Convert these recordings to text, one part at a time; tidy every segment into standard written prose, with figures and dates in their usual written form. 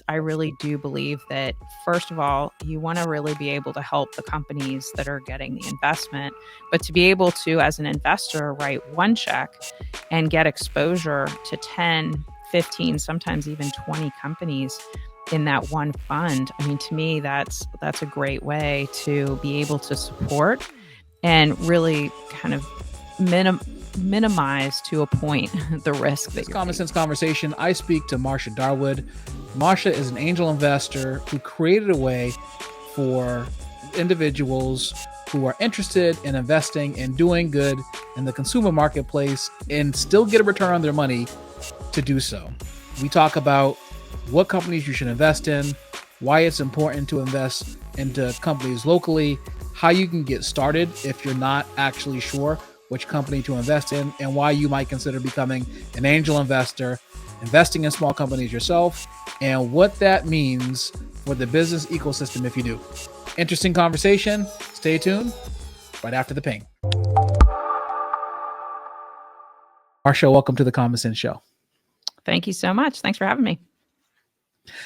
I really do believe that, first of all, you want to really be able to help the companies that are getting the investment, but to be able to, as an investor, write one check and get exposure to 10, 15, sometimes even 20 companies in that one fund. I mean, to me, that's a great way to be able to support and really kind of minimize to a point the risk that This you're Common taking. Sense Conversation, I speak to Marcia Dawood. Marcia is an angel investor who created a way for individuals who are interested in investing and doing good in the consumer marketplace and still get a return on their money to do so. We talk about what companies you should invest in, why it's important to invest into companies locally, how you can get started if you're not actually sure which company to invest in, and why you might consider becoming an angel investor, investing in small companies yourself, and what that means for the business ecosystem if you do. Interesting conversation. Stay tuned right after the ping. Marcia, welcome to the Common Sense Show. Thank you so much. Thanks for having me.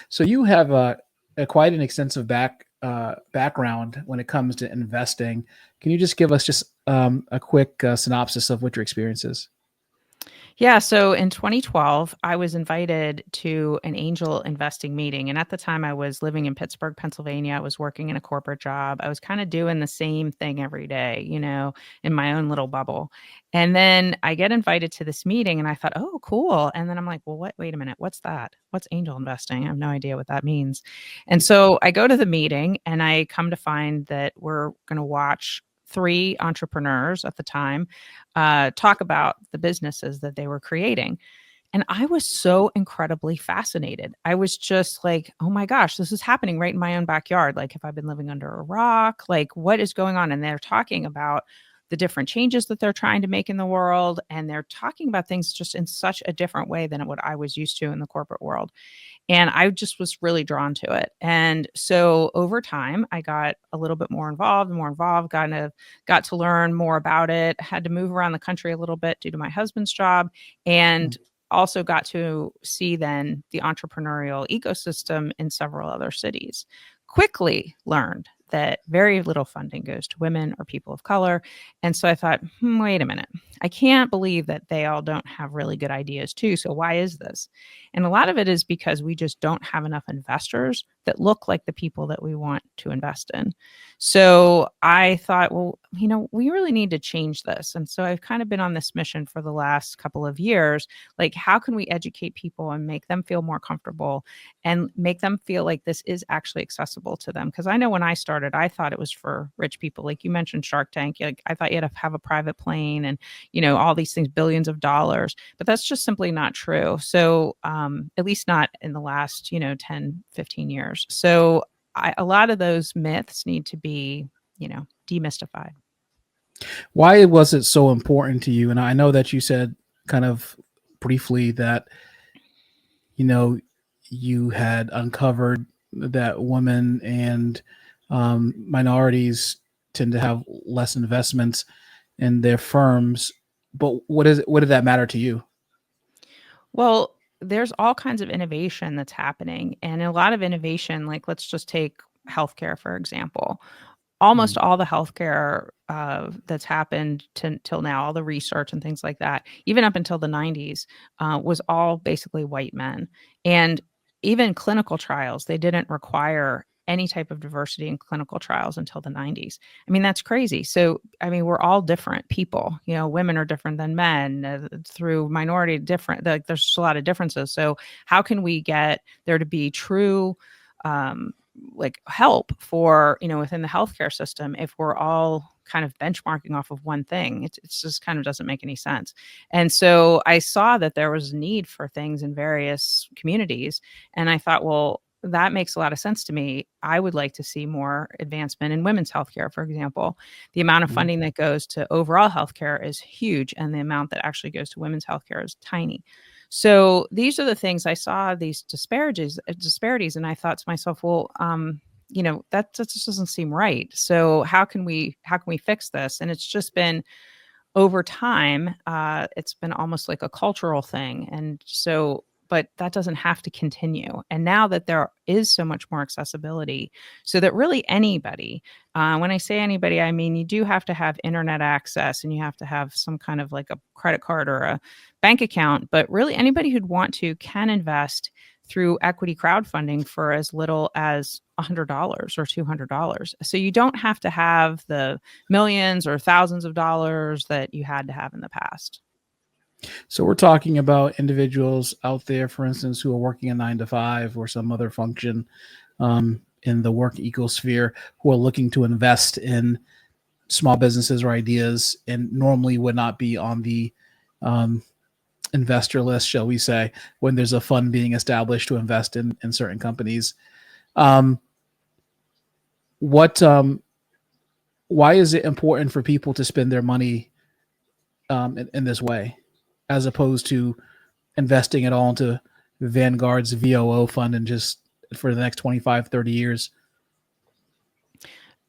So you have quite an extensive background when it comes to investing. Can you just give us just a quick synopsis of what your experience is? Yeah, so in 2012, I was invited to an angel investing meeting. And at the time, I was living in Pittsburgh, Pennsylvania. I was working in a corporate job. I was kind of doing the same thing every day, in my own little bubble. And then I get invited to this meeting and I thought, oh, cool. And then I'm like, well, wait a minute. What's that? What's angel investing? I have no idea what that means. And so I go to the meeting and I come to find that we're going to watch three entrepreneurs at the time talk about the businesses that they were creating. And I was so incredibly fascinated. I was just like, oh my gosh, this is happening right in my own backyard. Like, have I been living under a rock? Like, what is going on? And they're talking about the different changes that they're trying to make in the world. And they're talking about things just in such a different way than what I was used to in the corporate world. And I just was really drawn to it. And so over time, I got a little bit more involved, got to learn more about it, had to move around the country a little bit due to my husband's job, and also got to see then the entrepreneurial ecosystem in several other cities. Quickly learned that very little funding goes to women or people of color. And so I thought, wait a minute. I can't believe that they all don't have really good ideas too. So why is this? And a lot of it is because we just don't have enough investors that look like the people that we want to invest in. So I thought, well, we really need to change this. And so I've kind of been on this mission for the last couple of years. Like, how can we educate people and make them feel more comfortable and make them feel like this is actually accessible to them? Because I know when I started, I thought it was for rich people. Like you mentioned Shark Tank. Like, I thought you had to have a private plane and, all these things, billions of dollars. But that's just simply not true. So at least not in the last, 10, 15 years. So a lot of those myths need to be, demystified. Why was it so important to you? And I know that you said kind of briefly that, you had uncovered that women and minorities tend to have less investments in their firms. But what did that matter to you? Well, there's all kinds of innovation that's happening. And a lot of innovation, like let's just take healthcare, for example. Almost all the healthcare that's happened till now, all the research and things like that, even up until the 90s, was all basically white men. And even clinical trials, they didn't require any type of diversity in clinical trials until the 90s. I mean, that's crazy. So, I mean, we're all different people. Women are different than men through minority different. There's just a lot of differences. So how can we get there to be true like help for within the healthcare system if we're all kind of benchmarking off of one thing? It's just kind of doesn't make any sense. And so I saw that there was a need for things in various communities, and I thought, well, that makes a lot of sense to me. I would like to see more advancement in women's healthcare, for example. The amount of funding that goes to overall healthcare is huge, and the amount that actually goes to women's healthcare is tiny. So these are the things I saw, these disparities, and I thought to myself, well, that just doesn't seem right. So how can we fix this? And it's just been over time, it's been almost like a cultural thing. And so but that doesn't have to continue. And now that there is so much more accessibility, so that really anybody, when I say anybody, I mean you do have to have internet access and you have to have some kind of like a credit card or a bank account, but really anybody who'd want to can invest through equity crowdfunding for as little as $100 or $200. So you don't have to have the millions or thousands of dollars that you had to have in the past. So we're talking about individuals out there, for instance, who are working a 9 to 5 or some other function in the work ecosphere, who are looking to invest in small businesses or ideas, and normally would not be on the um, investor list, shall we say, when there's a fund being established to invest in certain companies. Um, what? Why is it important for people to spend their money in this way, as opposed to investing it all into Vanguard's VOO fund and just for the next 25, 30 years?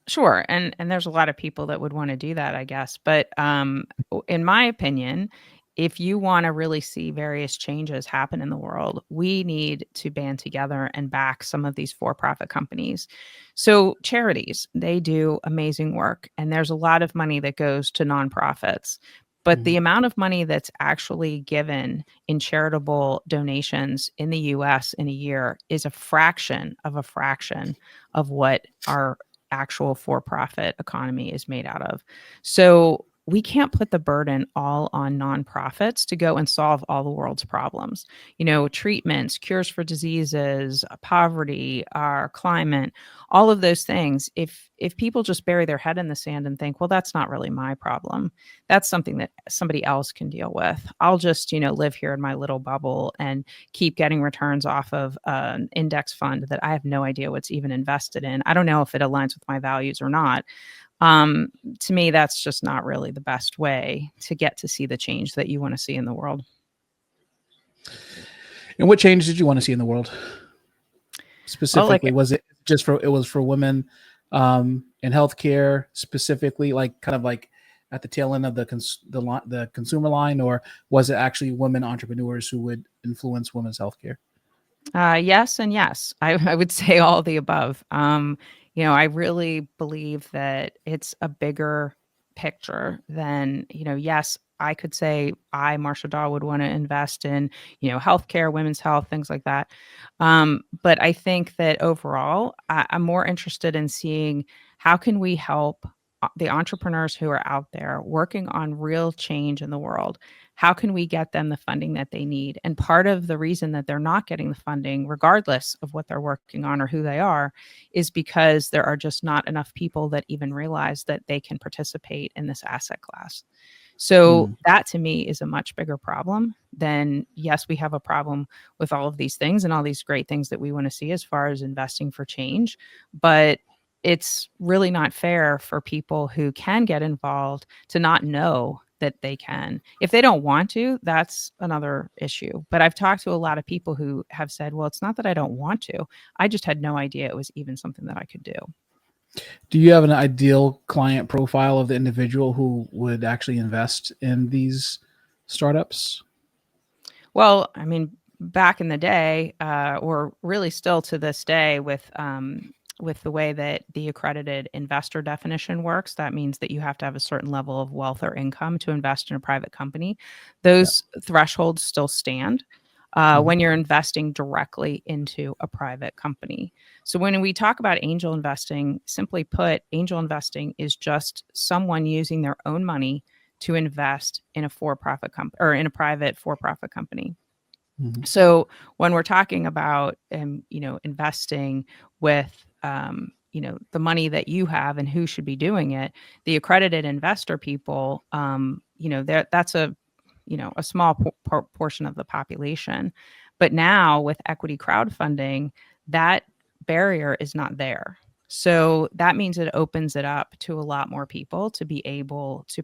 Sure, and there's a lot of people that would wanna do that, I guess, but, in my opinion, if you wanna really see various changes happen in the world, we need to band together and back some of these for-profit companies. So, charities, they do amazing work, and there's a lot of money that goes to nonprofits, but the Mhm. amount of money that's actually given in charitable donations in the US in a year is a fraction of what our actual for-profit economy is made out of. So we can't put the burden all on nonprofits to go and solve all the world's problems. Treatments, cures for diseases, poverty, our climate, all of those things. If people just bury their head in the sand and think, well, that's not really my problem. That's something that somebody else can deal with. I'll just, live here in my little bubble and keep getting returns off of an index fund that I have no idea what's even invested in. I don't know if it aligns with my values or not. Um, to me, that's just not really the best way to get to see the change that you want to see in the world. And what change did you want to see in the world Well, like specifically? Was it just for it was for women in healthcare specifically, like kind of like at the tail end of the consumer line, or was it actually women entrepreneurs who would influence women's healthcare? Yes and yes. I would say all the above. I really believe that it's a bigger picture than, yes, I could say I, Marcia Dawood, want to invest in, healthcare, women's health, things like that. But I think that overall, I'm more interested in seeing how can we help the entrepreneurs who are out there working on real change in the world. How can we get them the funding that they need? And part of the reason that they're not getting the funding, regardless of what they're working on or who they are, is because there are just not enough people that even realize that they can participate in this asset class. So Mm. that to me is a much bigger problem than, yes, we have a problem with all of these things and all these great things that we want to see as far as investing for change. But it's really not fair for people who can get involved to not know that they can. If they don't want to, that's another issue. But I've talked to a lot of people who have said, well, it's not that I don't want to. I just had no idea it was even something that I could do. Do you have an ideal client profile of the individual who would actually invest in these startups? Well, I mean, back in the day, or really still to this day, with the way that the accredited investor definition works, that means that you have to have a certain level of wealth or income to invest in a private company. Yeah. Those thresholds still stand Mhm. when you're investing directly into a private company. So when we talk about angel investing, simply put, angel investing is just someone using their own money to invest in a for-profit company or in a private for-profit company. Mhm. So when we're talking about, investing with, the money that you have and who should be doing it, the accredited investor people, that's a small portion of the population. But now with equity crowdfunding, that barrier is not there. So that means it opens it up to a lot more people to be able to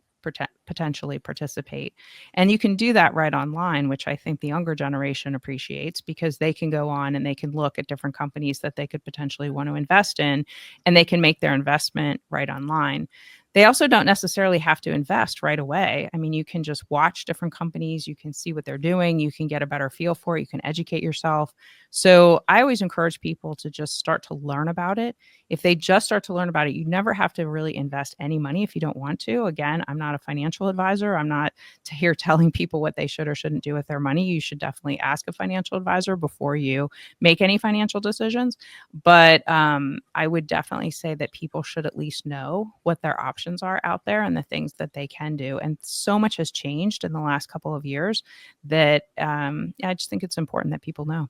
potentially participate. And you can do that right online, which I think the younger generation appreciates because they can go on and they can look at different companies that they could potentially want to invest in, and they can make their investment right online. They also don't necessarily have to invest right away. I mean, you can just watch different companies, you can see what they're doing, you can get a better feel for it, you can educate yourself. So I always encourage people to just start to learn about it. If they just start to learn about it, you never have to really invest any money if you don't want to. Again, I'm not a financial advisor. I'm not here telling people what they should or shouldn't do with their money. You should definitely ask a financial advisor before you make any financial decisions. But I would definitely say that people should at least know what their options are out there and the things that they can do. And so much has changed in the last couple of years that I just think it's important that people know.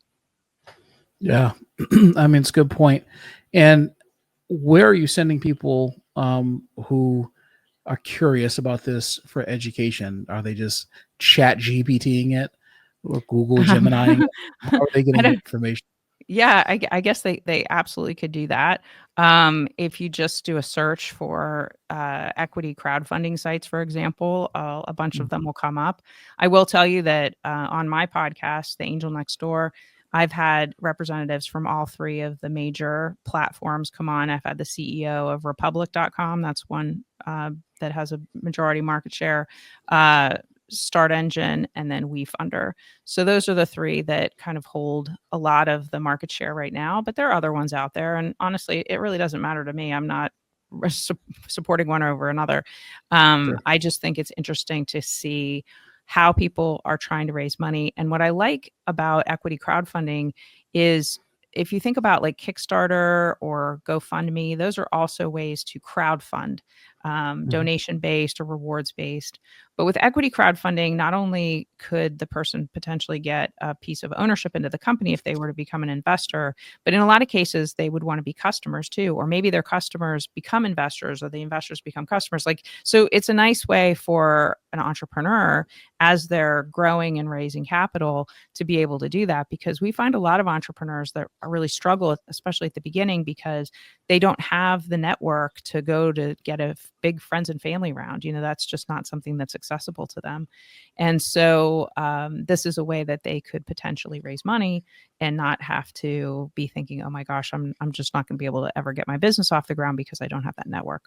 Yeah. I mean, it's a good point. And where are you sending people who are curious about this for education? Are they just chat GPTing it or Google Um, Geminiing it? How are they I getting don't, information? Yeah, I guess they absolutely could do that. If you just do a search for equity crowdfunding sites, for example, a bunch of Mm, them will come up. I will tell you that on my podcast, The Angel Next Door, I've had representatives from all three of the major platforms come on. I've had the CEO of Republic.com. That's one that has a majority market share. Start Engine, and then WeFunder. So those are the three that kind of hold a lot of the market share right now, but there are other ones out there, and honestly, it really doesn't matter to me. I'm not supporting one over another. sure. I just think it's interesting to see how people are trying to raise money. And what I like about equity crowdfunding is if you think about like Kickstarter or GoFundMe, those are also ways to crowdfund, Mhm. donation based or rewards based. But with equity crowdfunding, not only could the person potentially get a piece of ownership into the company if they were to become an investor, but in a lot of cases, they would want to be customers too, or maybe their customers become investors or the investors become customers. Like, so it's a nice way for an entrepreneur as they're growing and raising capital to be able to do that, because we find a lot of entrepreneurs that really struggle, especially at the beginning, because they don't have the network to go to get a big friends and family round. That's just not something that's accessible to them. And so this is a way that they could potentially raise money and not have to be thinking, oh my gosh, I'm just not going to be able to ever get my business off the ground because I don't have that network.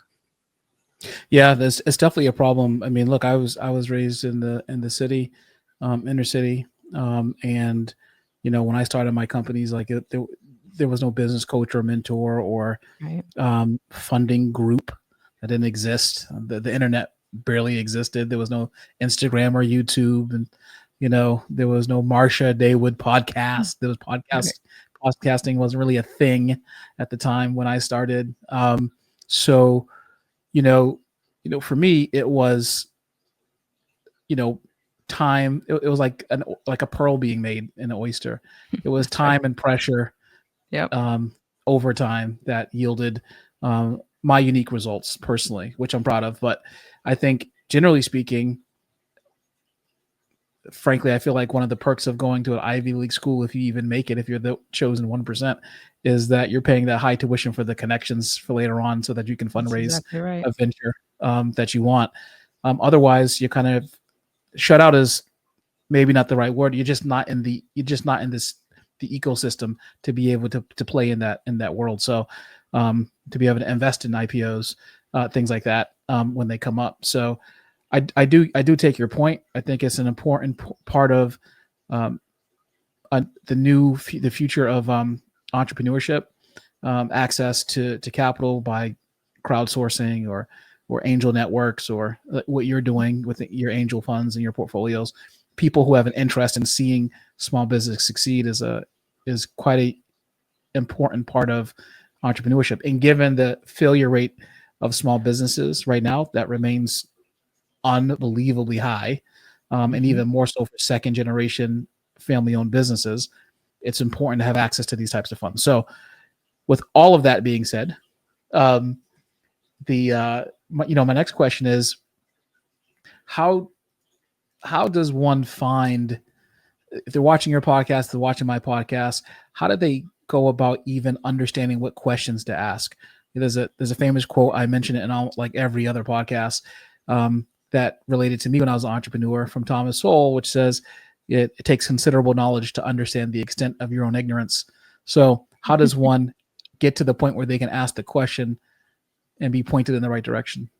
Yeah, there's it's definitely a problem. I mean, look, I was raised in the city, inner city, and when I started my companies, like there was no business coach or mentor or Right. funding group that didn't exist. The internet barely existed. There was no Instagram or YouTube, and there was no Marcia Dawood podcast. There was Right. podcasting wasn't really a thing at the time when I started. So you know, for me, it was, you know, time. It was like a pearl being made in an oyster. It was That's right. time and pressure Yep. over time that yielded my unique results personally, which I'm proud of. But I think generally speaking, frankly, I feel like one of the perks of going to an Ivy League school, if you even make it, if you're the chosen 1%, is that you're paying that high tuition for the connections for later on so that you can That's fundraise exactly right. a venture that you want. Otherwise, you're kind of shut out is maybe not the right word. You're just not in the ecosystem to be able to play in that world. So to be able to invest in IPOs, things like that when they come up. So I do take your point. I think it's an important part of um, the future of entrepreneurship, access to capital by crowdsourcing or angel networks or what you're doing with your angel funds and your portfolios. People who have an interest in seeing small business succeed is quite a important part of entrepreneurship. And given the failure rate of small businesses right now, that remains unbelievably high, and Mhm. even more so for second generation family owned businesses, it's important to have access to these types of funds. So, with all of that being said, um, my next question is how does one find, if they're watching your podcast, they're watching my podcast, how do they go about even understanding what questions to ask? There's a famous quote, I mention it in all, like every other podcast, that related to me when I was an entrepreneur, from Thomas Sowell, which says it takes considerable knowledge to understand the extent of your own ignorance. So how does one get to the point where they can ask the question and be pointed in the right direction?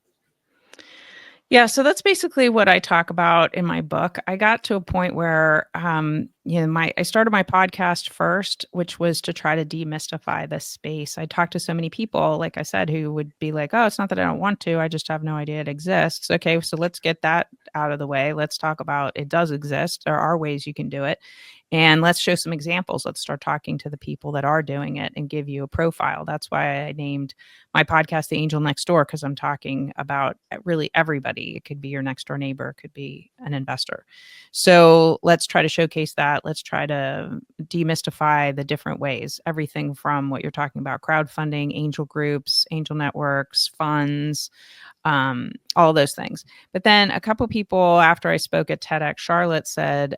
Yeah, so that's basically what I talk about in my book. I got to a point where, I started my podcast first, which was to try to demystify this space. I talked to so many people, like I said, who would be like, "Oh, it's not that I don't want to, I just have no idea it exists." Okay, so let's get that out of the way. Let's talk about it does exist. There are ways you can do it. And let's show some examples. Let's start talking to the people that are doing it and give you a profile. That's why I named my podcast The Angel Next Door, because I'm talking about really everybody. It could be your next door neighbor, it could be an investor. So let's try to showcase that. Let's try to demystify the different ways, everything from what you're talking about: crowdfunding, angel groups, angel networks, funds, all those things. But then a couple people after I spoke at TEDx Charlotte said,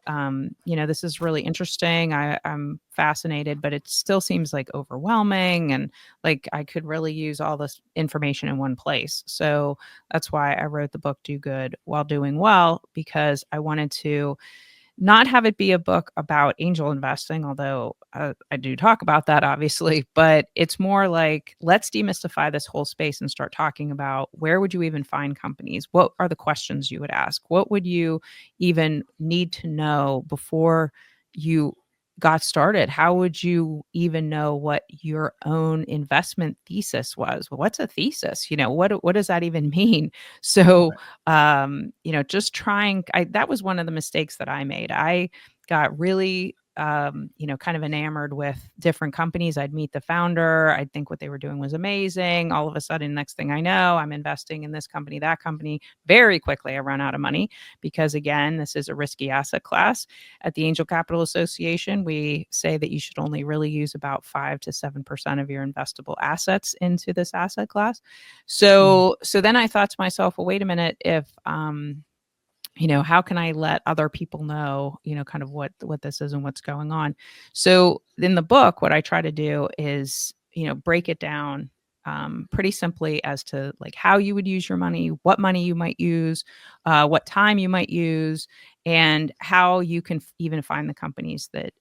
this is really interesting. I'm fascinated, but it still seems like overwhelming, and like I could really use all this information in one place. So that's why I wrote the book Do Good While Doing Well, because I wanted to not have it be a book about angel investing, although I do talk about that, obviously, but it's more like, let's demystify this whole space and start talking about, where would you even find companies? What are the questions you would ask? What would you even need to know before you got started? How would you even know what your own investment thesis was? What's a thesis? What does that even mean? So just trying that was one of the mistakes that I made. I got really kind of enamored with different companies. I'd meet the founder, I'd think what they were doing was amazing. All of a sudden, next thing I know, I'm investing in this company, that company. Very quickly, I run out of money because, again, this is a risky asset class. At the Angel Capital Association, we say that you should only really use about 5 to 7% of your investable assets into this asset class. Mm. So then I thought to myself, well, wait a minute, if how can I let other people know, kind of what this is and what's going on? So in the book, what I try to do is, break it down pretty simply as to like how you would use your money, what money you might use, what time you might use, and how you can even find the companies that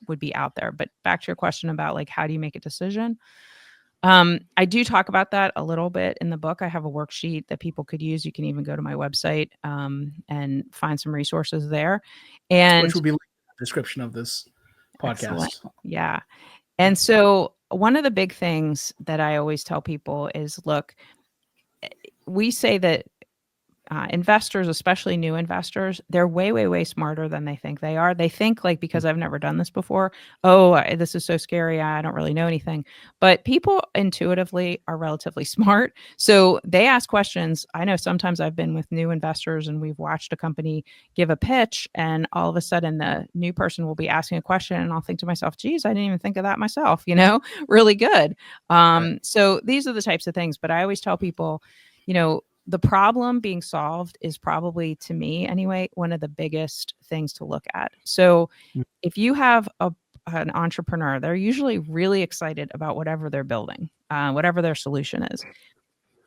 would be out there. But back to your question about like, how do you make a decision? I do talk about that a little bit in the book. I have a worksheet that people could use. You can even go to my website and find some resources there. Which And will be linked in the description of this excellent. podcast. Yeah. And so one of the big things that I always tell people is, look, we say that investors, especially new investors, they're way, way, way smarter than they think they are. They think, like, because I've never done this before, oh, this is so scary, I don't really know anything. But people intuitively are relatively smart. So they ask questions. I know sometimes I've been with new investors and we've watched a company give a pitch, and all of a sudden the new person will be asking a question, and I'll think to myself, geez, I didn't even think of that myself, really good. Right. So these are the types of things. But I always tell people, the problem being solved is probably, to me anyway, one of the biggest things to look at. So Mm. if you have an entrepreneur, they're usually really excited about whatever they're building, whatever their solution is.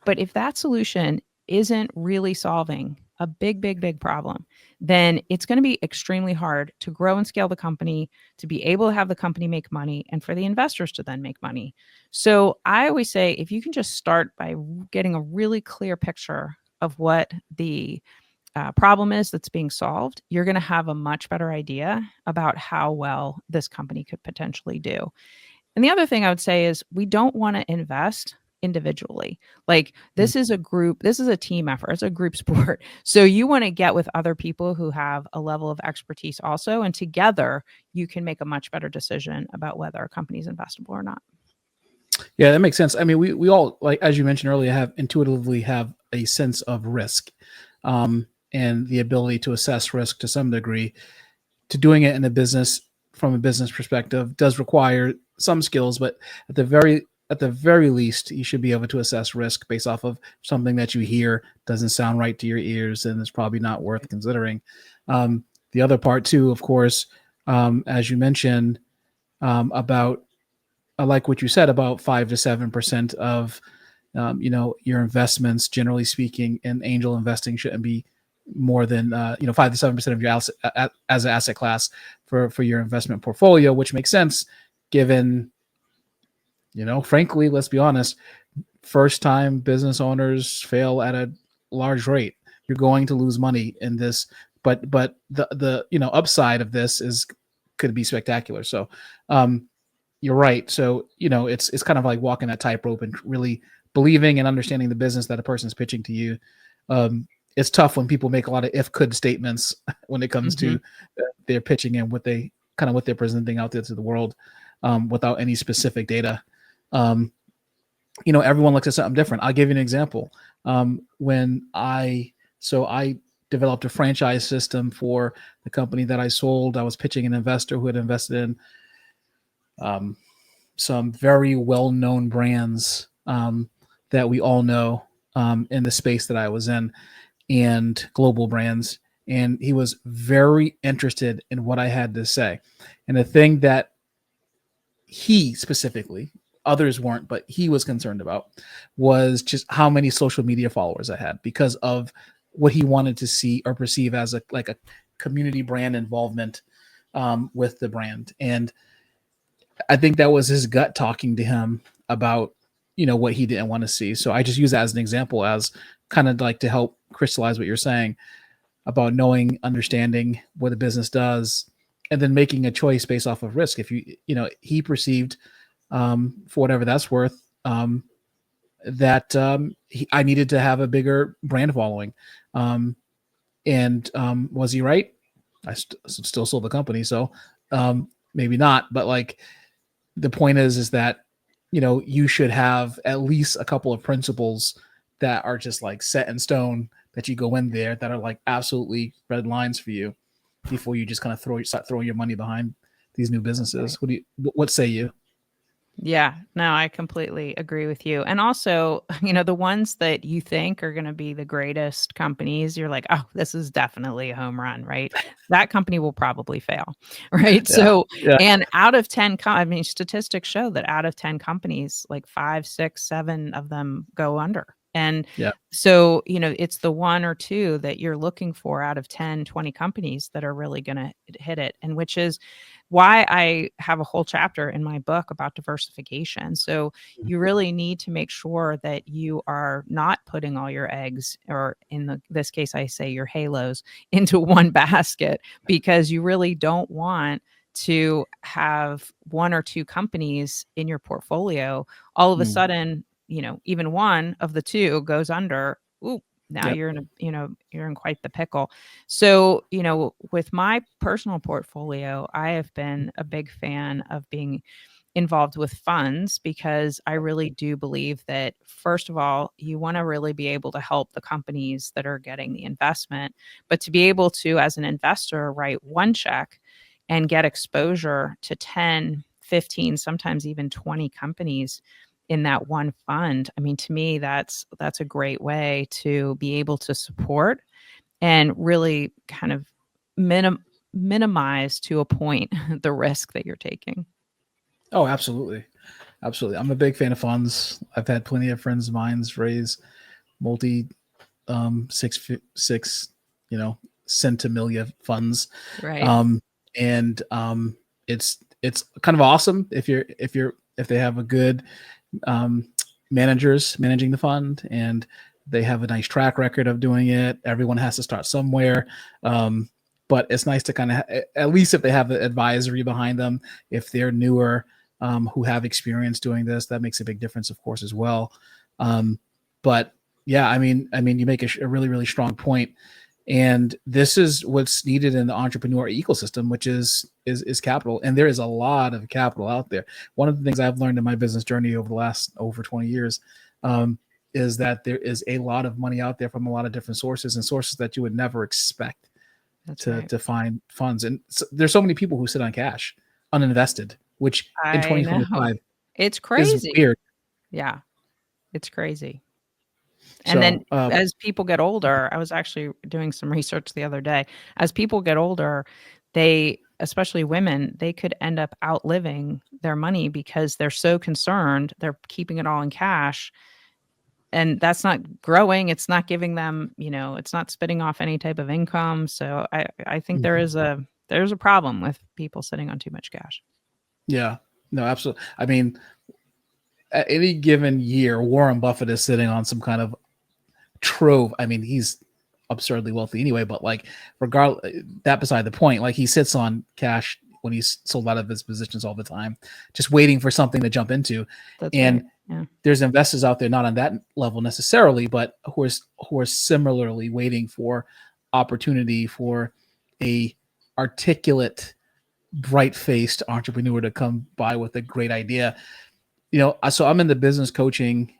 But if that solution isn't really solving a big, big, big problem, then it's going to be extremely hard to grow and scale the company, to be able to have the company make money, and for the investors to then make money. So I always say, if you can just start by getting a really clear picture of what the problem is that's being solved, you're going to have a much better idea about how well this company could potentially do. And the other thing I would say is, we don't want to invest individually. Like, Mm. this is a team effort, it's a group sport. So you want to get with other people who have a level of expertise also, and together you can make a much better decision about whether a company is investable or not. Yeah, that makes sense. I mean, we all, like as you mentioned earlier, have intuitively have a sense of risk, and the ability to assess risk to some degree. To doing it in a business, from a business perspective, does require some skills, but at the very least, you should be able to assess risk based off of something that you hear doesn't sound right to your ears, and it's probably not worth considering. The other part too, of course, as you mentioned, about, I like what you said about 5 to 7% of your investments, generally speaking, in angel investing shouldn't be more than 5 to 7% of your as an asset class for your investment portfolio, which makes sense given, frankly, let's be honest, first time business owners fail at a large rate. you're going to lose money in this, but the upside of this is could be spectacular. So you're right. So it's kind of like walking that tightrope and really believing and understanding the business that a person's pitching to you. It's tough when people make a lot of if could statements when it comes Hmm. to their pitching and what they're presenting out there to the world, without any specific data. Um, everyone looks at something different. I'll give you an example. When I developed a franchise system for the company that I sold. I was pitching an investor who had invested in um, some very well-known brands that we all know in the space that I was in, and global brands. And he was very interested in what I had to say. And the thing that he specifically, others weren't, but he was concerned about, was just how many social media followers I had, because of what he wanted to see or perceive as a community brand involvement with the brand. And I think that was his gut talking to him about what he didn't want to see. So I just use that as an example, as kind of like to help crystallize what you're saying about knowing, understanding what a business does, and then making a choice based off of risk. If he perceived, for whatever that's worth, that I needed to have a bigger brand following. And was he right? I still sold the company, so maybe not. But like, the point is that you should have at least a couple of principles that are just like set in stone, that you go in there, that are like absolutely red lines for you, before you just kind of start throwing your money behind these new businesses. Right. What say you? Yeah, no, I completely agree with you. And also, the ones that you think are going to be the greatest companies, you're like, oh, this is definitely a home run, right? That company will probably fail, right? Yeah, So, yeah. and out of 10, I mean, statistics show that out of 10 companies, like five, six, seven of them go under. And Yeah. so, it's the one or two that you're looking for out of 10, 20 companies that are really going to hit it. And which is why I have a whole chapter in my book about diversification. So you really need to make sure that you are not putting all your eggs, or this case, I say your halos, into one basket, because you really don't want to have one or two companies in your portfolio. All of a Mm. sudden, even one of the two goes under. Ooh, now Yep. you're in you're in quite the pickle. So, with my personal portfolio, I have been a big fan of being involved with funds, because I really do believe that, first of all, you want to really be able to help the companies that are getting the investment, but to be able to, as an investor, write one check and get exposure to 10, 15, sometimes even 20 companies in that one fund. I mean, to me, that's a great way to be able to support and really kind of minimize to a point the risk that you're taking. Oh, absolutely. Absolutely. I'm a big fan of funds. I've had plenty of friends of mine's raise multi six centimilia funds. Right. Um, and it's kind of awesome if they have a good managers managing the fund, and they have a nice track record of doing it. Everyone has to start somewhere. But it's nice to kind of at least if they have the advisory behind them, if they're newer, who have experience doing this, that makes a big difference, of course, as well. But yeah, I mean, you make a really, really strong point, and this is what's needed in the entrepreneur ecosystem, which is capital, and there is a lot of capital out there. One of the things I've learned in my business journey over the last over 20 years, um, is that there is a lot of money out there from a lot of different sources, and sources that you would never expect That's to right. to find funds. And there's so many people who sit on cash uninvested, which in I know. 2025 It's is crazy. weird. Yeah, it's crazy. And then So as people get older, I was actually doing some research the other day. As people get older, they, especially women, they could end up outliving their money because they're so concerned. They're keeping it all in cash, and that's not growing. It's not giving them, it's not spitting off any type of income. So I think mhm. there's a problem with people sitting on too much cash. Yeah, no, absolutely. I mean, at any given year, Warren Buffett is sitting on some kind of trove. I mean, he's absurdly wealthy anyway. But like, regardless, that beside the point. Like, he sits on cash when he's sold out of his positions all the time, just waiting for something to jump into. That's right. And Yeah. there's investors out there not on that level necessarily, but who are similarly waiting for opportunity for a articulate, bright-faced entrepreneur to come by with a great idea. So I'm in the business coaching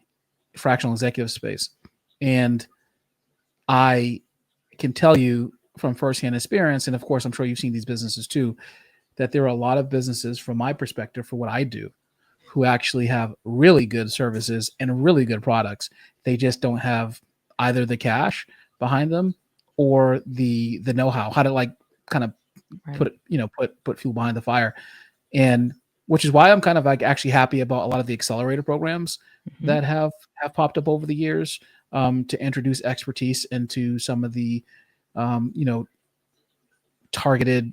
fractional executive space, and I can tell you from firsthand experience, and of course I'm sure you've seen these businesses too, that there are a lot of businesses from my perspective for what I do who actually have really good services and really good products. They just don't have either the cash behind them or the know-how, how to like kind of Right. put fuel behind the fire. And which is why I'm kind of like actually happy about a lot of the accelerator programs Hmm. that have popped up over the years, to introduce expertise into some of the um, you know targeted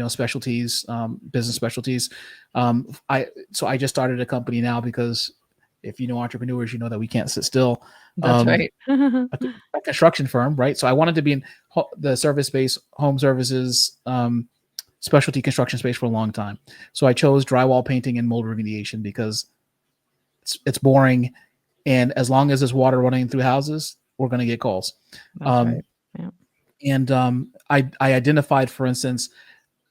specialties, business specialties. I just started a company now because if you know entrepreneurs, you know that we can't sit still. That's um, right. a construction firm, right? So I wanted to be in the service-based home services, specialty construction space for a long time. So I chose drywall painting and mold remediation because it's boring, and as long as there's water running through houses, we're going to get calls. That's right. Um, Yeah. and I identified, for instance,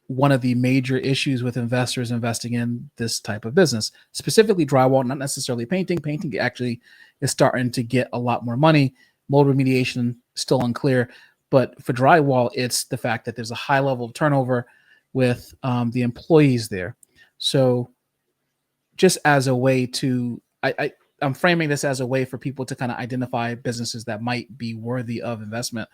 one of the major issues with investors investing in this type of business, specifically drywall, not necessarily painting. Painting actually is starting to get a lot more money. Mold remediation, still unclear. But for drywall, it's the fact that there's a high level of turnover with the employees there. So just as a way to, I'm framing this as a way for people to kind of identify businesses that might be worthy of investment.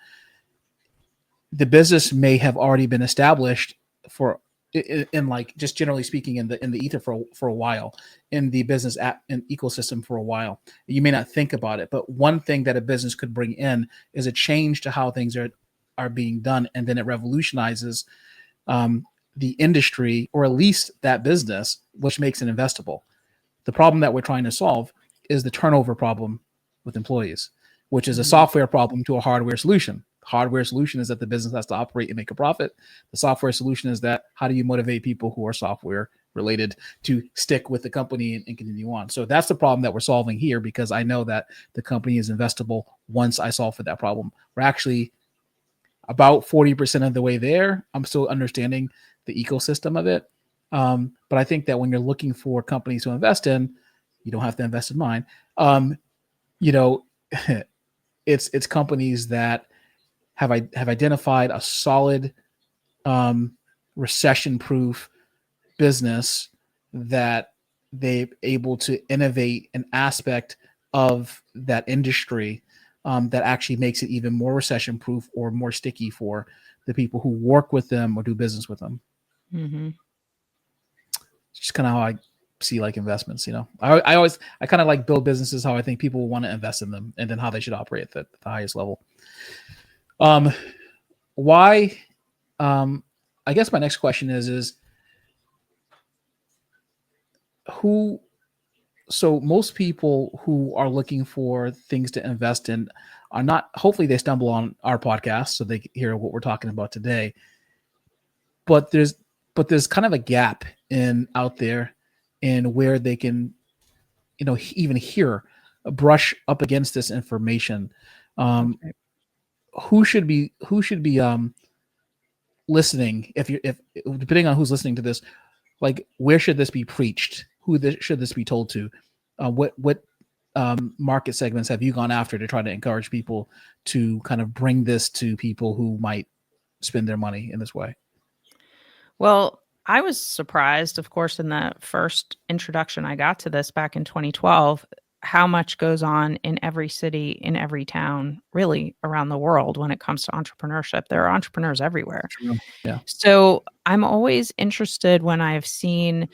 The business may have already been established for in like, just generally speaking, in the ether for a while, in the business app and ecosystem for a while. You may not think about it, but one thing that a business could bring in is a change to how things are being done, and then it revolutionizes um, the industry, or at least that business, which makes it investable. The problem that we're trying to solve is the turnover problem with employees, which is a Mhm. software problem to a hardware solution. The hardware solution is that the business has to operate and make a profit. The software solution is that how do you motivate people who are software related to stick with the company and continue on. So that's the problem that we're solving here, because I know that the company is investable once I solve for that problem. We're actually about 40% of the way there. I'm still understanding the ecosystem of it. But I think that when you're looking for companies to invest in, you don't have to invest in mine. You know, it's companies that have identified a solid, recession-proof business, that they're able to innovate an aspect of that industry, that actually makes it even more recession-proof or more sticky for the people who work with them or do business with them. Mhm. It's just kind of how I see like investments. I kind of like build businesses how I think people will want to invest in them, and then how they should operate at the highest level. Um, why? Um, I guess my next question is who. So most people who are looking for things to invest in are not. Hopefully, they stumble on our podcast so they hear what we're talking about today. But there's kind of a gap in out there, in where they can, even hear, brush up against this information. That's Um, right. who should be listening, if depending on who's listening to this, like, where should this be preached? Should this be told to? What market segments have you gone after to try to encourage people to kind of bring this to people who might spend their money in this way? Well, I was surprised, of course, in the first introduction I got to this back in 2012, how much goes on in every city, in every town, really around the world when it comes to entrepreneurship. There are entrepreneurs everywhere. True. Yeah. So I'm always interested when I've seen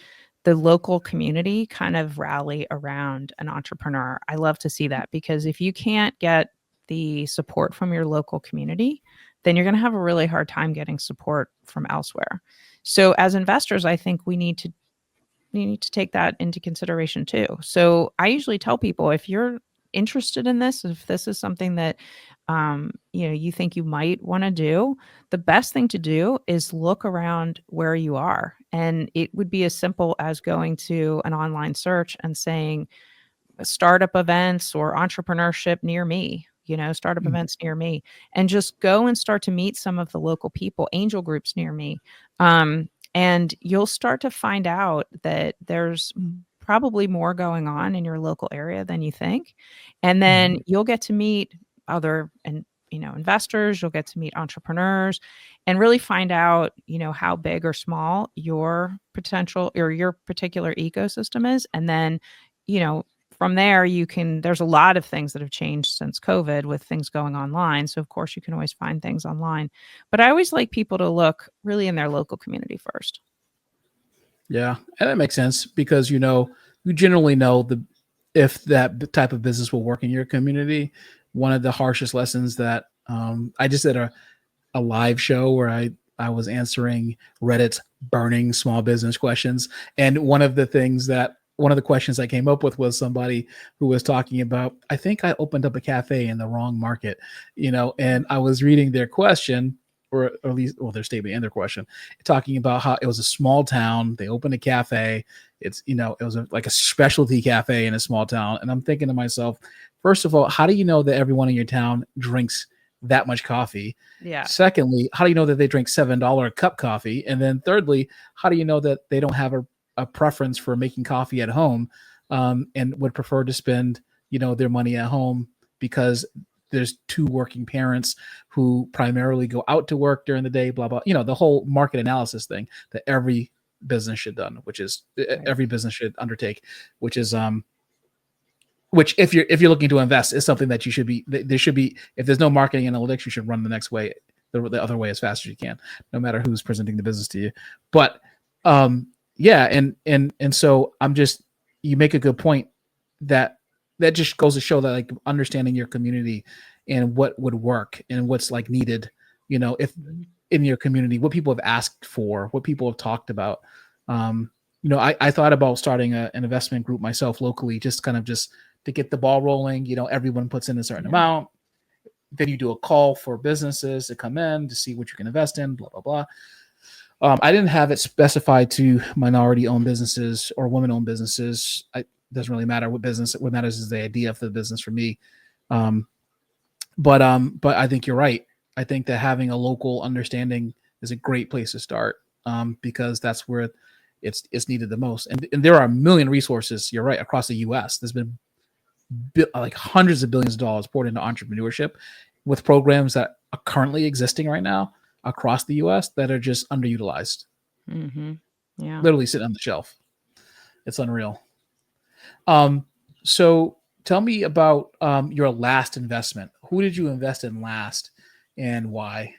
the local community kind of rally around an entrepreneur. I love to see that, because if you can't get the support from your local community, then you're going to have a really hard time getting support from elsewhere. So as investors, I think we need to take that into consideration too. So I usually tell people, if you're interested in this, if this is something that you think you might want to do, the best thing to do is look around where you are. And it would be as simple as going to an online search and saying startup events or entrepreneurship near me, startup Mm, events near me, and just go and start to meet some of the local people, angel groups near me. And you'll start to find out that there's probably more going on in your local area than you think. And then mhm, you'll get to meet other and investors, you'll get to meet entrepreneurs and really find out, how big or small your potential or your particular ecosystem is. And then, you know, from there there's a lot of things that have changed since COVID with things going online. So of course you can always find things online. But I always like people to look really in their local community first. yeah, and that makes sense because you generally know the if that type of business will work in your community. One of the harshest lessons that I just did a live show where I was answering Reddit's burning small business questions, and one of the questions I came up with was somebody who was talking about, I think I opened up a cafe in the wrong market, and I was reading their question, or at least, well, their statement and their question, talking about how it was a small town, they opened a cafe, it was like a specialty cafe in a small town, and I'm thinking to myself, first of all, how do you know that everyone in your town drinks that much coffee? Yeah. Secondly, how do you know that they drink $7 cup coffee? And then thirdly, how do you know that they don't have a preference for making coffee at home, and would prefer to spend their money at home because there's two working parents who primarily go out to work during the day, blah blah. The whole market analysis thing that Right. every business should undertake, which is which if you're looking to invest is something that you should be there should be. If there's no marketing analytics, you should run the next way, the other way, as fast as you can, no matter who's presenting the business to you. But yeah, and so I'm just, you make a good point that just goes to show that, like, understanding your community and what would work and what's like needed, if in your community, what people have asked for, what people have talked about. I thought about starting an investment group myself locally, just to get the ball rolling. Everyone puts in a certain Yeah. amount. Then you do a call for businesses to come in to see what you can invest in, blah, blah, blah. I didn't have it specified to minority owned businesses or women owned businesses. It doesn't really matter what business. What matters is the idea for the business for me. Um, but I think you're right. I think that having a local understanding is a great place to start, because that's where it's needed the most. And there are a million resources. You're right, across the U.S. There's been like hundreds of billions of dollars poured into entrepreneurship with programs that are currently existing right now across the US that are just underutilized, Yeah. literally sitting on the shelf. It's unreal. Um, so tell me about your last investment. Who did you invest in last and why,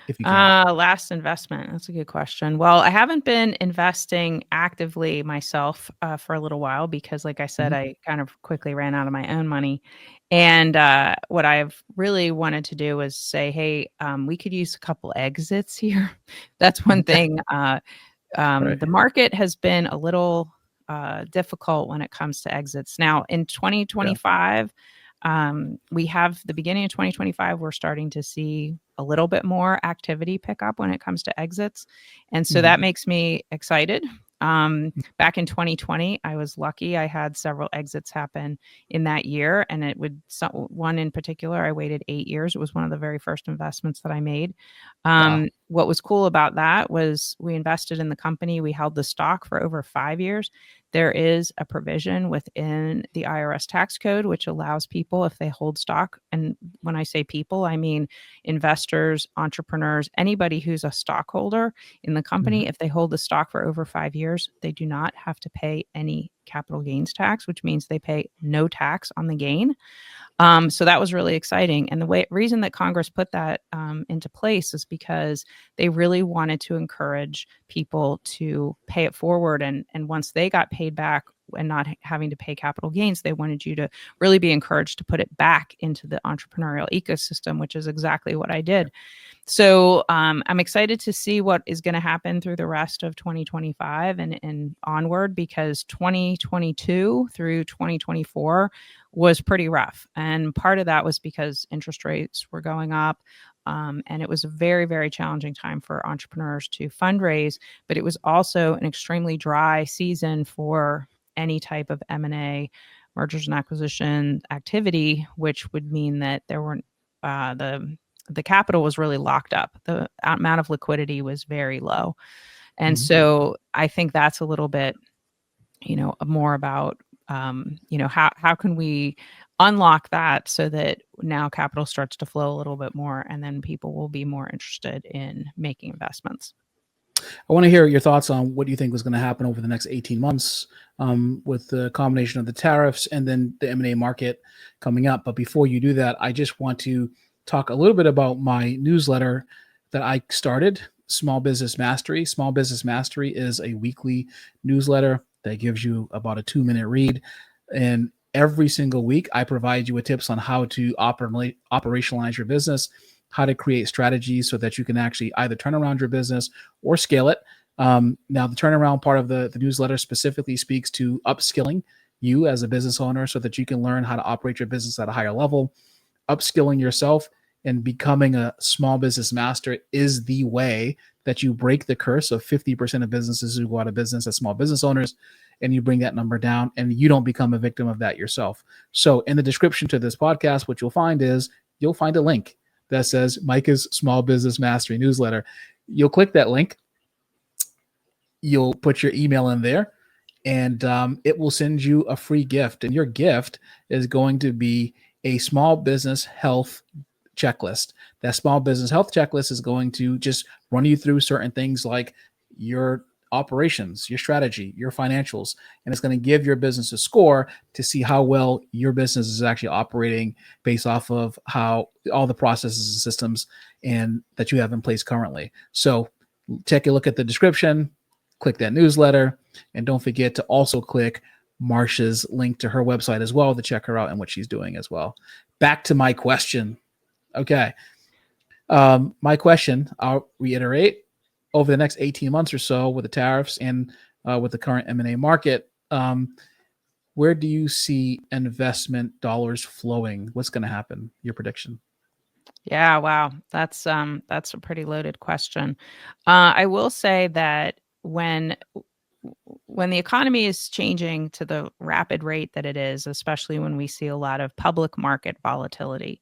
if you can? Last investment. That's a good question. Well, I haven't been investing actively myself for a little while because, like I said, Mhm. I kind of quickly ran out of my own money. And what I've really wanted to do was say, hey, we could use a couple exits here. That's one thing. Right. The market has been a little difficult when it comes to exits. Now, in Yeah. 2025, we have the beginning of 2025, we're starting to see a little bit more activity pick up when it comes to exits. And so Mhm. that makes me excited. Back in 2020, I was lucky. I had several exits happen in that year. And one in particular, I waited 8 years. It was one of the very first investments that I made. Wow. What was cool about that was we invested in the company. We held the stock for over 5 years. There is a provision within the IRS tax code which allows people, if they hold stock, and when I say people, I mean investors, entrepreneurs, anybody who's a stockholder in the Mhm. company, if they hold the stock for over 5 years, they do not have to pay any capital gains tax, which means they pay no tax on the gain. So that was really exciting. And the reason that Congress put that into place is because they really wanted to encourage people to pay it forward. And once they got paid back and not having to pay capital gains. They wanted you to really be encouraged to put it back into the entrepreneurial ecosystem, which is exactly what I did. So I'm excited to see what is going to happen through the rest of 2025 and onward, because 2022 through 2024 was pretty rough. And part of that was because interest rates were going up. And it was a very, very challenging time for entrepreneurs to fundraise, but it was also an extremely dry season for any type of M&A, mergers and acquisition activity, which would mean that there weren't the capital was really locked up. The amount of liquidity was very low. And so I think that's a little bit, more about, how can we unlock that so that now capital starts to flow a little bit more, and then people will be more interested in making investments. I want to hear your thoughts on what you think was going to happen over the next 18 months with the combination of the tariffs and then the M&A market coming up. But before you do that, I just want to talk a little bit about my newsletter that I started, Small Business Mastery. Small Business Mastery is a weekly newsletter that gives you about a 2-minute read. And every single week, I provide you with tips on how to operationalize your business, how to create strategies so that you can actually either turn around your business or scale it. Now, the turnaround part of the newsletter specifically speaks to upskilling you as a business owner so that you can learn how to operate your business at a higher level. Upskilling yourself and becoming a small business master is the way that you break the curse of 50% of businesses who go out of business as small business owners, and you bring that number down and you don't become a victim of that yourself. So in the description to this podcast, what you'll find a link that says Micah's Small Business Mastery newsletter. You'll click that link. You'll put your email in there, and it will send you a free gift. And your gift is going to be a small business health checklist. That small business health checklist is going to just run you through certain things like your operations, your strategy, your financials, and it's going to give your business a score to see how well your business is actually operating based off of how all the processes and systems and that you have in place currently. So take a look at the description, click that newsletter, and don't forget to also click Marcia's link to her website as well to check her out and what she's doing as well. Back to my question. Okay. My question, I'll reiterate, over the next 18 months or so with the tariffs and with the current M&A market, where do you see investment dollars flowing? What's going to happen? Your prediction? Yeah, wow. That's a pretty loaded question. I will say that when the economy is changing to the rapid rate that it is, especially when we see a lot of public market volatility,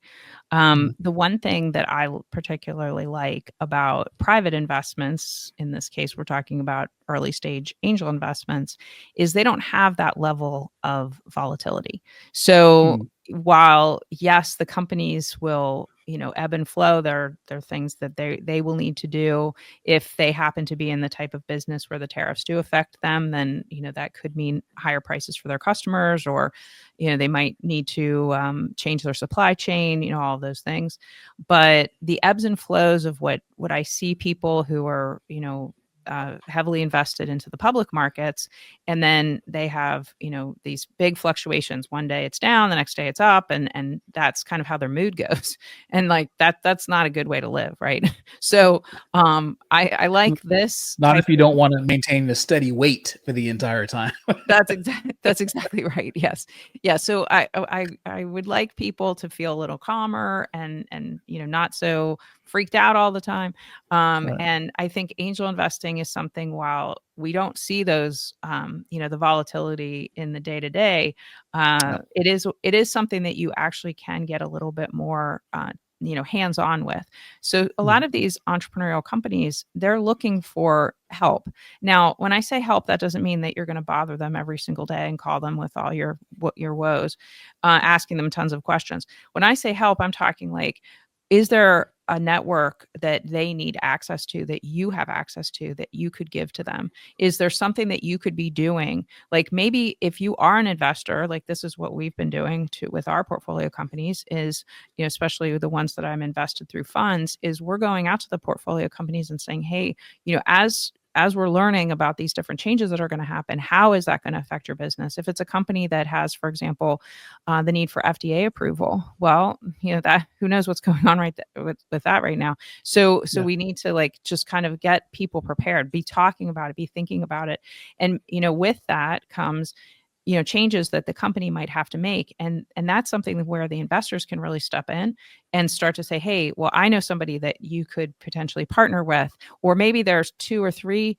the one thing that I particularly like about private investments, in this case, we're talking about early stage angel investments, is they don't have that level of volatility. So while yes, the companies will, ebb and flow, there are things that they will need to do. If they happen to be in the type of business where the tariffs do affect them, then that could mean higher prices for their customers, or they might need to change their supply chain, all of those things. But the ebbs and flows of what I see people who are heavily invested into the public markets, and then they have these big fluctuations. One day it's down, the next day it's up, and that's kind of how their mood goes. And like that's not a good way to live, right? So I like this. Not if you don't want to maintain the steady weight for the entire time. That's exactly right. Yes. Yeah. So I would like people to feel a little calmer and not so freaked out all the time. Right. And I think angel investing is something, while we don't see those, the volatility in the day to day, it is something that you actually can get a little bit more, hands on with. So a lot of these entrepreneurial companies, they're looking for help. Now, when I say help, that doesn't mean that you're going to bother them every single day and call them with all your woes, asking them tons of questions. When I say help, I'm talking like, is there a network that they need access to, that you have access to, that you could give to them? Is there something that you could be doing? Like maybe if you are an investor, like this is what we've been doing with our portfolio companies, is, especially the ones that I'm invested through funds, is we're going out to the portfolio companies and saying, hey, as as we're learning about these different changes that are going to happen, how is that going to affect your business? If it's a company that has, for example, the need for FDA approval, well, that who knows what's going on with that right now. So Yeah. we need to like just kind of get people prepared, be talking about it, be thinking about it, and with that comes changes that the company might have to make, and that's something where the investors can really step in and start to say, hey, well, I know somebody that you could potentially partner with, or maybe there's two or three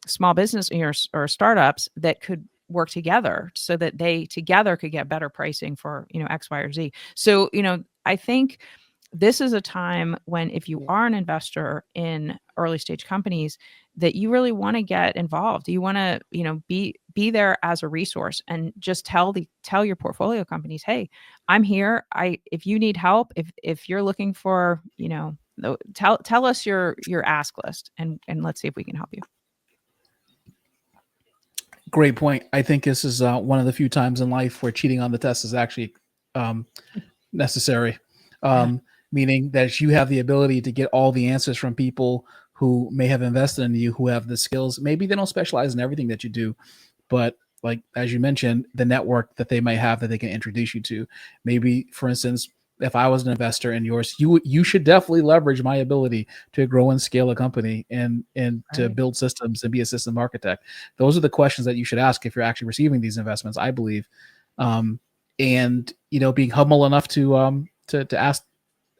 small business or startups that could work together so that they together could get better pricing for X, Y, or Z. So I think this is a time when, if you are an investor in early stage companies, that you really want to get involved. You want to be there as a resource, and just tell your portfolio companies, hey, I'm here. If you need help, if you're looking for tell us your ask list, and let's see if we can help you. Great point. I think this is one of the few times in life where cheating on the test is actually necessary. Yeah. Meaning that you have the ability to get all the answers from people who may have invested in you, who have the skills. Maybe they don't specialize in everything that you do, but like, as you mentioned, the network that they might have that they can introduce you to. Maybe, for instance, if I was an investor in yours, you should definitely leverage my ability to grow and scale a company and to Right. build systems and be a system architect. Those are the questions that you should ask if you're actually receiving these investments, I believe. And being humble enough to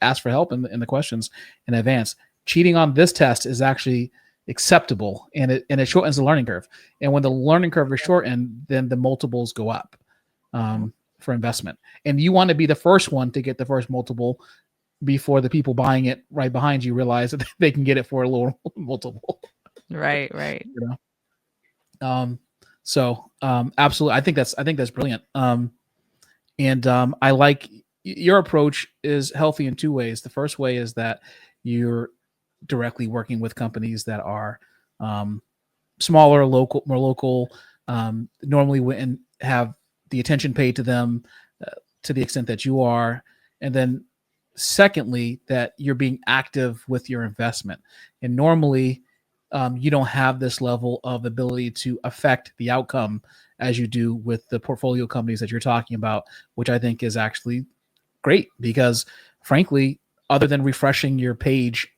ask for help in the questions in advance. Cheating on this test is actually acceptable, and it shortens the learning curve. And when the learning curve is shortened, then the multiples go up for investment. And you want to be the first one to get the first multiple before the people buying it right behind you realize that they can get it for a lower multiple. Right. So absolutely, I think that's brilliant. And I like your approach is healthy in two ways. The first way is that you're directly working with companies that are smaller, more local, normally wouldn't have the attention paid to them to the extent that you are. And then secondly, that you're being active with your investment. And normally you don't have this level of ability to affect the outcome as you do with the portfolio companies that you're talking about, which I think is actually great because, frankly, other than refreshing your page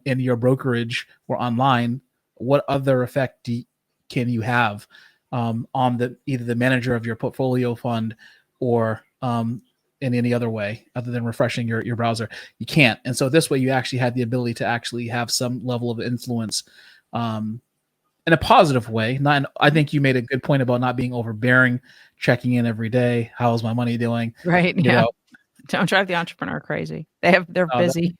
in your brokerage or online, what other effect can you have on either the manager of your portfolio fund or in any other way other than refreshing your browser? You can't. And so this way you actually had the ability to actually have some level of influence in a positive way. I think you made a good point about not being overbearing, checking in every day. How's my money doing? Right. Yeah. Don't drive the entrepreneur crazy. They're busy.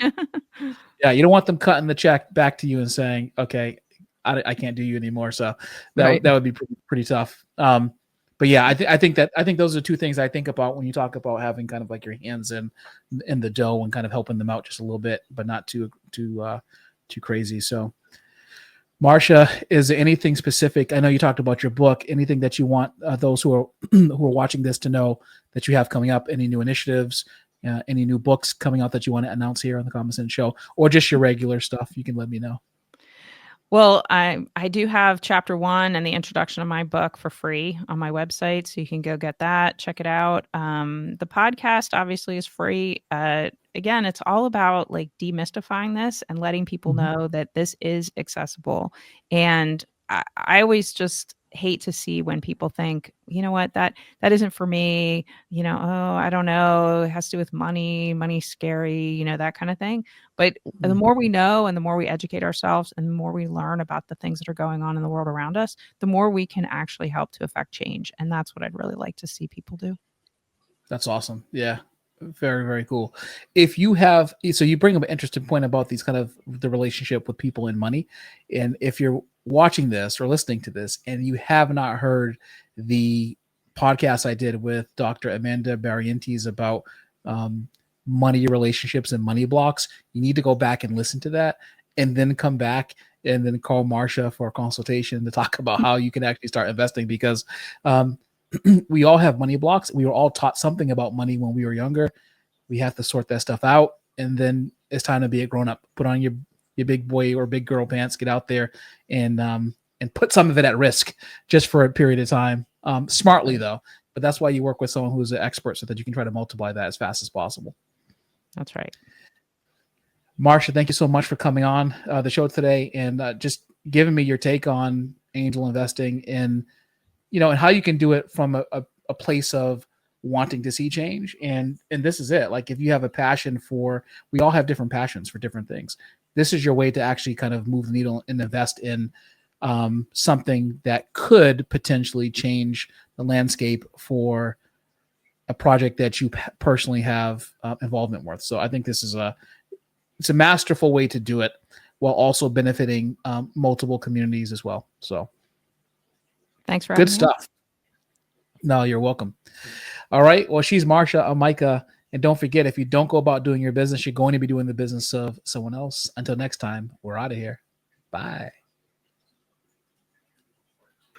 Yeah, you don't want them cutting the check back to you and saying, "Okay, I can't do you anymore." So Right. that would be pretty tough. But yeah, I think those are two things I think about when you talk about having kind of like your hands in the dough and kind of helping them out just a little bit, but not too crazy. So, Marcia, is there anything specific? I know you talked about your book. Anything that you want those who are who are watching this to know that you have coming up? Any new initiatives? Any new books coming out that you want to announce here on the Common Sense Show, or just your regular stuff? You can let me know. Well, I do have chapter 1 and the introduction of my book for free on my website, so you can go get that, check it out. The podcast obviously is free. Again, it's all about like demystifying this and letting people know that this is accessible. And I always just hate to see when people think, you know what, that isn't for me. Oh, I don't know. It has to do with money. Money's scary. That kind of thing. But the more we know and the more we educate ourselves and the more we learn about the things that are going on in the world around us, the more we can actually help to affect change. And that's what I'd really like to see people do. That's awesome. Yeah. Very, very cool. If you have, so you bring up an interesting point about these kind of the relationship with people and money. And if you're watching this or listening to this and you have not heard the podcast I did with Dr. Amanda Barrientos about money relationships and money blocks, you need to go back and listen to that and then come back and then call Marcia for a consultation to talk about how you can actually start investing because we all have money blocks. We were all taught something about money when we were younger. We have to sort that stuff out. And then it's time to be a grown up. Put on your your big boy or big girl pants, get out there and put some of it at risk just for a period of time. Smartly Right. though, but that's why you work with someone who's an expert so that you can try to multiply that as fast as possible. That's right. Marcia, thank you so much for coming on the show today and just giving me your take on angel investing and and how you can do it from a place of wanting to see change. And this is it. Like if you have a passion for, we all have different passions for different things. This is your way to actually kind of move the needle and invest in something that could potentially change the landscape for a project that you personally have involvement with. So I think it's a masterful way to do it while also benefiting multiple communities as well. So Thanks for good having me on. stuff. No, you're welcome. All right. Well, she's Marcia. I'm Micah. And don't forget, if you don't go about doing your business, you're going to be doing the business of someone else. Until next time, we're out of here. Bye.